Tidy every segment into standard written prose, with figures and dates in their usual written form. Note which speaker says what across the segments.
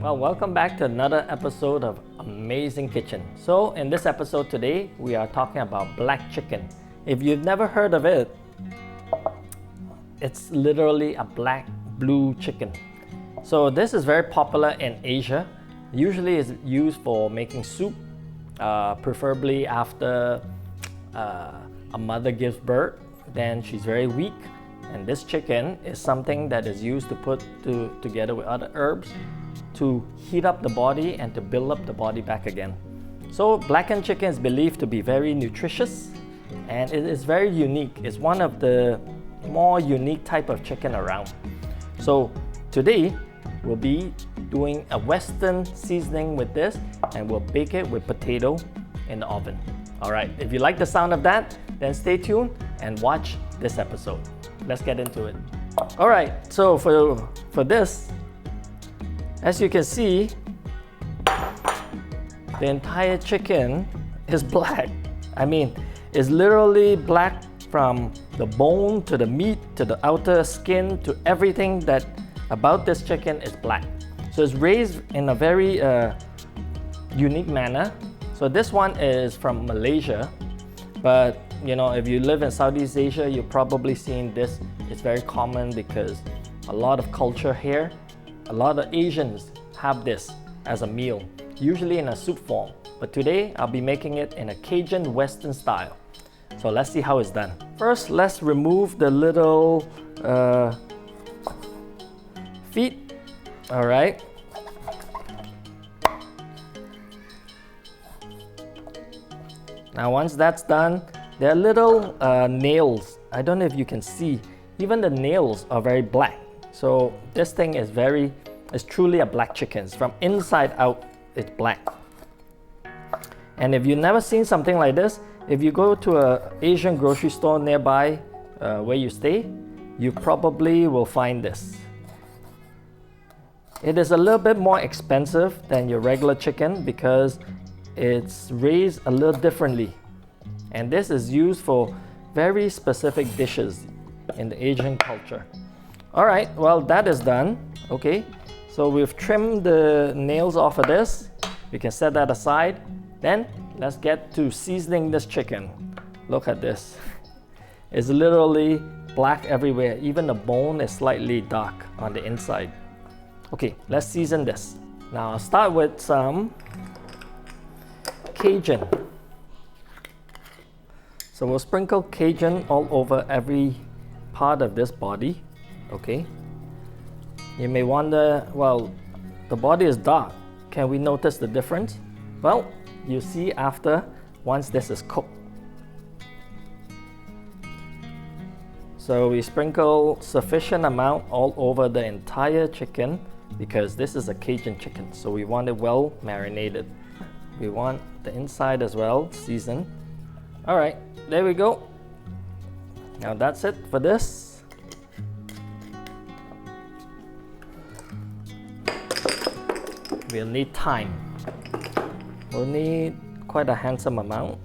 Speaker 1: Well, welcome back to another episode of Amazing Kitchen. So in this episode today, we are talking about black chicken. If you've never heard of it, it's literally a black blue chicken. So this is very popular in Asia. Usually it's used for making soup, preferably after a mother gives birth, then she's very weak. And this chicken is something that is used to put together with other herbs to heat up the body and to build up the body back again. So blackened chicken is believed to be very nutritious and it is very unique. It's one of the more unique type of chicken around. So today we'll be doing a Western seasoning with this and we'll bake it with potato in the oven. Alright, if you like the sound of that, then stay tuned and watch this episode. Let's get into it. Alright, so for this, as you can see, the entire chicken is black. I mean, it's literally black from the bone to the meat to the outer skin to everything that about this chicken is black. So it's raised in a very unique manner. So this one is from Malaysia, but you know, if you live in Southeast Asia, you've probably seen this. It's very common because a lot of culture here, a lot of Asians have this as a meal, usually in a soup form. But today, I'll be making it in a Cajun Western style. So let's see how it's done. First, let's remove the little feet. All right. Now, once that's done, there are little nails. I don't know if you can see. Even the nails are very black. So this thing is truly a black chicken. From inside out, it's black. And if you've never seen something like this, if you go to an Asian grocery store nearby where you stay, you probably will find this. It is a little bit more expensive than your regular chicken because it's raised a little differently. And this is used for very specific dishes in the Asian culture. All right, well, that is done. Okay, so we've trimmed the nails off of this. We can set that aside. Then let's get to seasoning this chicken. Look at this. It's literally black everywhere. Even the bone is slightly dark on the inside. Okay, let's season this. Now I'll start with some Cajun. So we'll sprinkle Cajun all over every part of this body. Okay. You may wonder, well, the body is dark. Can we notice the difference? Well, you see after once this is cooked. So we sprinkle sufficient amount all over the entire chicken because this is a Cajun chicken. So we want it well marinated. We want the inside as well seasoned. All right, there we go. Now that's it for this. We'll need thyme. We'll need quite a handsome amount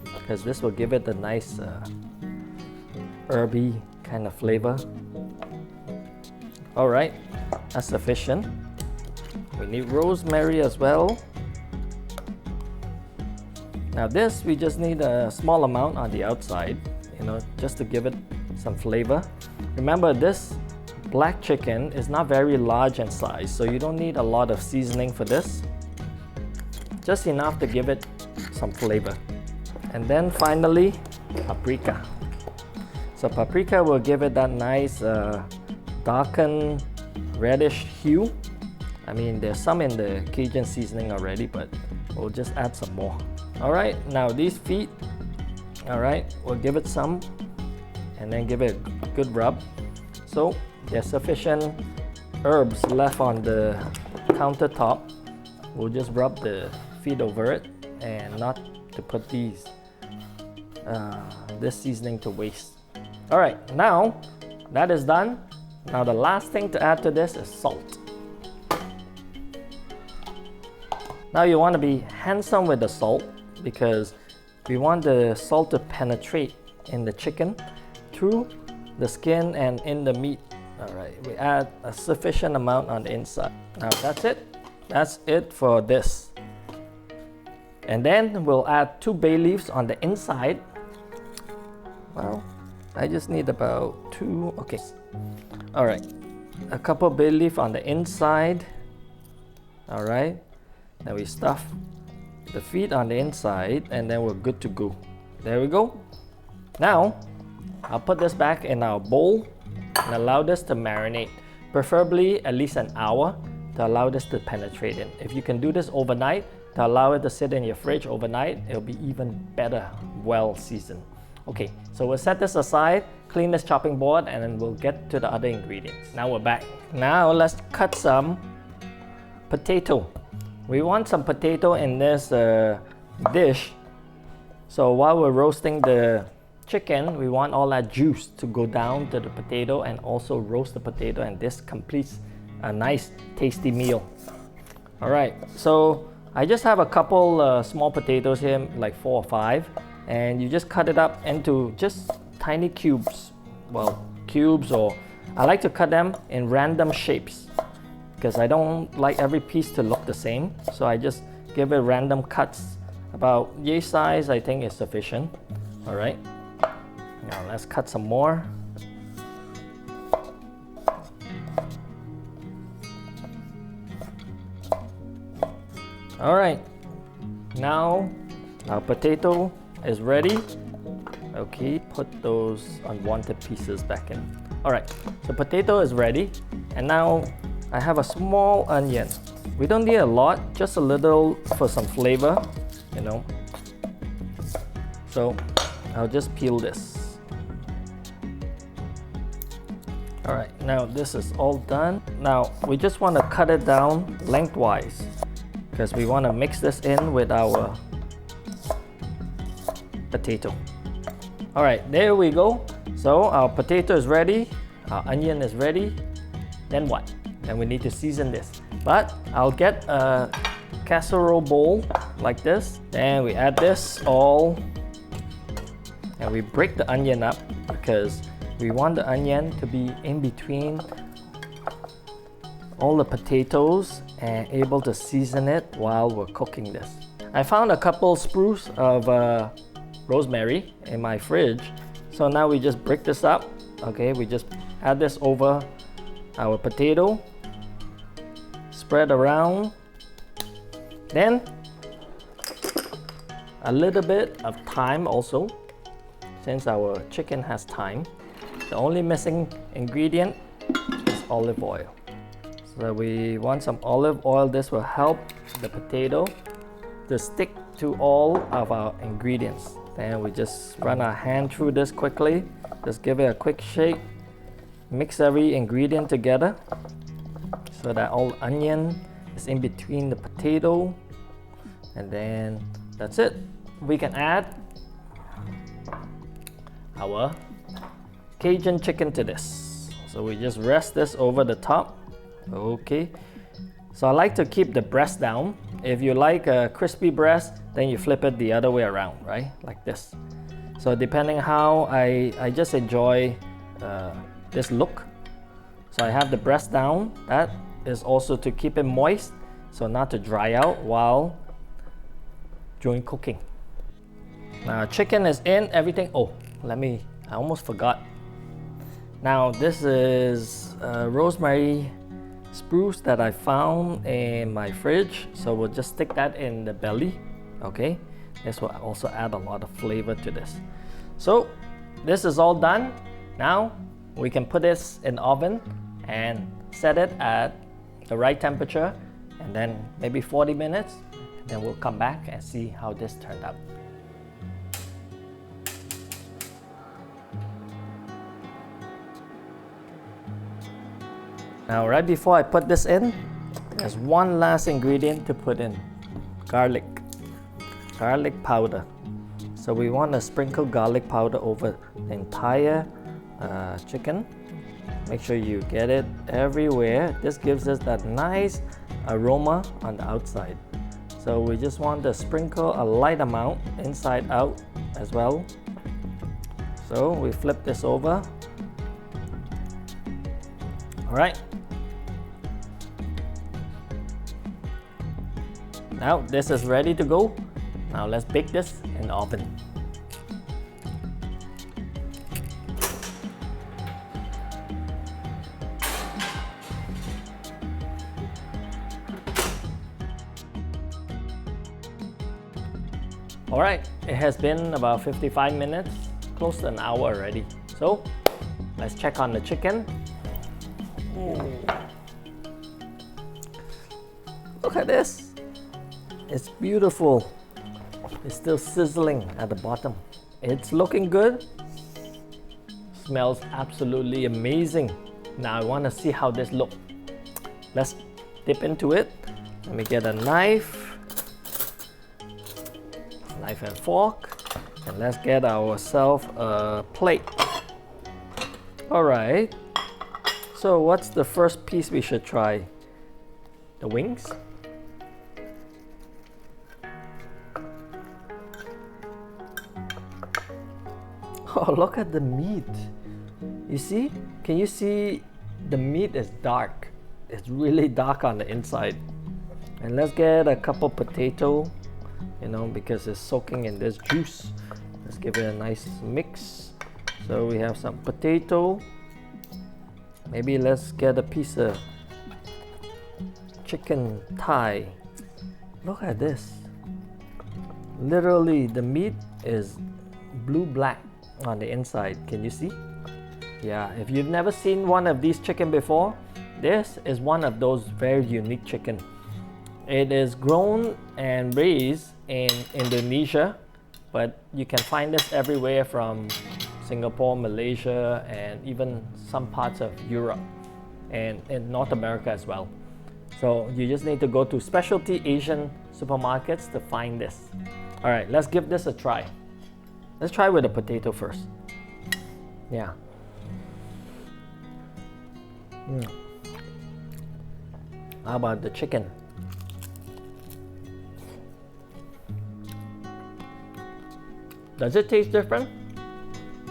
Speaker 1: because this will give it a nice herby kind of flavor. All right, that's sufficient. We need rosemary as well. Now this, we just need a small amount on the outside, you know, just to give it some flavor. Remember, this black chicken is not very large in size, so you don't need a lot of seasoning for this. Just enough to give it some flavor. And then finally, paprika. So paprika will give it that nice darkened reddish hue. I mean, there's some in the Cajun seasoning already, but we'll just add some more. All right, now these feet, all right, we'll give it some and then give it a good rub. So there's sufficient herbs left on the countertop. We'll just rub the feet over it and not to put this seasoning to waste. All right, now that is done. Now the last thing to add to this is salt. Now you want to be handsome with the salt because we want the salt to penetrate in the chicken through the skin and in the meat. All right, we add a sufficient amount on the inside. Now that's it. that's it for this. And then we'll add 2 bay leaves on the inside. Well, I just need about 2. Okay. All right. A couple bay leaf on the inside. All right. Then we stuff the feet on the inside, and then we're good to go. There we go. Now, I'll put this back in our bowl and allow this to marinate, preferably at least an hour to allow this to penetrate in. If you can do this overnight, to allow it to sit in your fridge overnight, it'll be even better, well seasoned. Okay, so we'll set this aside, clean this chopping board, and then we'll get to the other ingredients. Now we're back. Now let's cut some potato. We want some potato in this dish. So while we're roasting the chicken, we want all that juice to go down to the potato and also roast the potato, and this completes a nice tasty meal. All right, so I just have a couple small potatoes here, like 4 or 5, and you just cut it up into just tiny cubes. Well, cubes, or I like to cut them in random shapes because I don't like every piece to look the same. So I just give it random cuts. About yay size, I think, is sufficient. All right, now let's cut some more. All right, now our potato is ready. Okay, put those unwanted pieces back in. All right, the potato is ready, and now I have a small onion. We don't need a lot, just a little for some flavor, you know. So I'll just peel this. All right, now this is all done. Now we just want to cut it down lengthwise, because we want to mix this in with our potato. All right, there we go. So our potato is ready, our onion is ready. Then what? Then we need to season this. But I'll get a casserole bowl like this. Then we add this all, and we break the onion up because we want the onion to be in between all the potatoes and able to season it while we're cooking this. I found a couple spruce of rosemary in my fridge. So now we just break this up. Okay, we just add this over our potato, spread around. Then a little bit of thyme also, since our chicken has thyme. The only missing ingredient is olive oil. So we want some olive oil. This will help the potato to stick to all of our ingredients. Then we just run our hand through this quickly. Just give it a quick shake. Mix every ingredient together so that all onion is in between the potato. And then that's it. We can add our Cajun chicken to this. So we just rest this over the top. Okay. So I like to keep the breast down. If you like a crispy breast, then you flip it the other way around, right? Like this. So depending how I just enjoy this look. So I have the breast down. That is also to keep it moist, so not to dry out while during cooking. Now chicken is in, everything. Oh, I almost forgot. Now this is rosemary spruce that I found in my fridge. So we'll just stick that in the belly. Okay, this will also add a lot of flavor to this. So this is all done. Now we can put this in the oven and set it at the right temperature, and then maybe 40 minutes. Then we'll come back and see how this turned out. Now right before I put this in, there's one last ingredient to put in. Garlic powder. So we want to sprinkle garlic powder over the entire chicken. Make sure you get it everywhere. This gives us that nice aroma on the outside. So we just want to sprinkle a light amount inside out as well. So we flip this over. All right. Now this is ready to go. Now let's bake this in the oven. Alright, it has been about 55 minutes, close to an hour already. So let's check on the chicken. Look at this. It's beautiful. It's still sizzling at the bottom. It's looking good. Smells absolutely amazing. Now I want to see how this looks. Let's dip into it. Let me get a knife and fork, and let's get ourselves a plate. Alright, so what's the first piece we should try? The wings? Oh, look at the meat. You see? Can you see the meat is dark? It's really dark on the inside. And let's get a couple potato, you know, because it's soaking in this juice. Let's give it a nice mix. So we have some potato. Maybe let's get a piece of chicken thigh. Look at this. Literally, the meat is blue-black on the inside. Can you see? Yeah, if you've never seen one of these chicken before, this is one of those very unique chicken. It is grown and raised in Indonesia, but you can find this everywhere from Singapore, Malaysia, and even some parts of Europe and in North America as well. So you just need to go to specialty Asian supermarkets to find this. All right, let's give this a try. Let's try with the potato first. Yeah. How about the chicken? Does it taste different?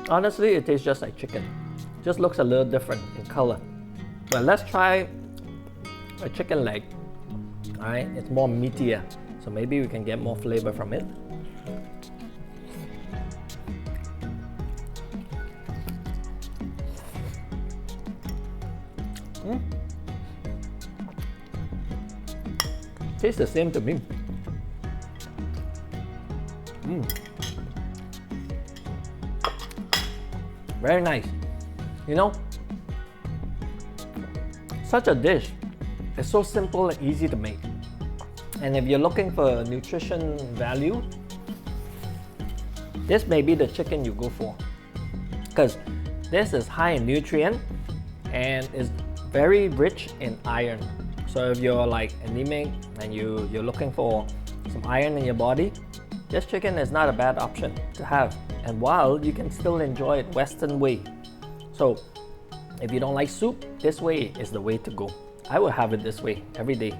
Speaker 1: Honestly, it tastes just like chicken. Just looks a little different in color. But let's try a chicken leg. Alright, it's more meatier, so maybe we can get more flavor from it. Tastes the same to me. Very nice. You know, such a dish is so simple and easy to make. And if you're looking for nutrition value, this may be the chicken you go for, because this is high in nutrient and is very rich in iron. So if you're like anemic and you're looking for some iron in your body, this chicken is not a bad option to have. And while you can still enjoy it Western way. So if you don't like soup, this way is the way to go. I will have it this way every day.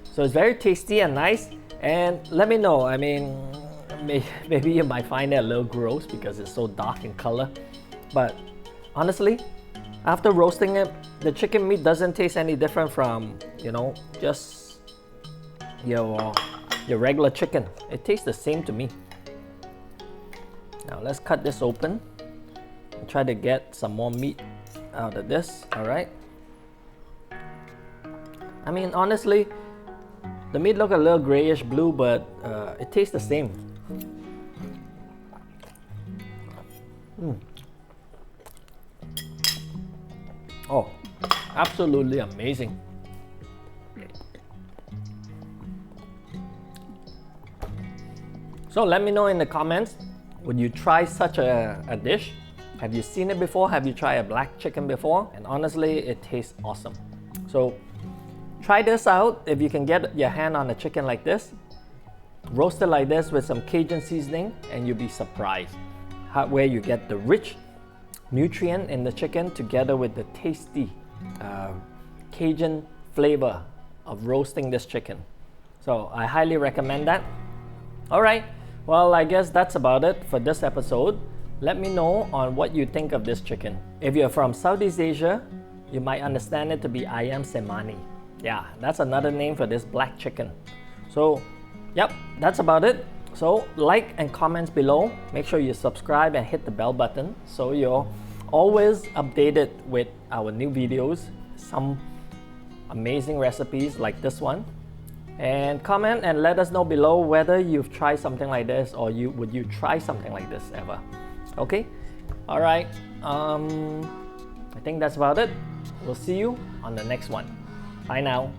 Speaker 1: So it's very tasty and nice. And let me know, I mean, maybe you might find it a little gross because it's so dark in color. But honestly, after roasting it, the chicken meat doesn't taste any different from, you know, just your regular chicken. It tastes the same to me. Now let's cut this open and try to get some more meat out of this. Alright. I mean, honestly, the meat look a little grayish blue, but it tastes the same. Oh, absolutely amazing. So let me know in the comments, would you try such a dish? Have you seen it before? Have you tried a black chicken before? And honestly, it tastes awesome. So try this out if you can get your hand on a chicken like this. Roast it like this with some Cajun seasoning and you'll be surprised where you get the rich nutrient in the chicken together with the tasty Cajun flavor of roasting this chicken. So I highly recommend that. Alright, well, I guess that's about it for this episode. Let me know on what you think of this chicken. If you're from Southeast Asia, you might understand it to be Ayam Cemani. Yeah, that's another name for this black chicken. So yep, that's about it. So like and comments below. Make sure you subscribe and hit the bell button so you're always updated with our new videos, some amazing recipes like this one. And comment and let us know below whether you've tried something like this or would you try something like this ever. Okay, all right, I think that's about it. We'll see you on the next one. Bye now.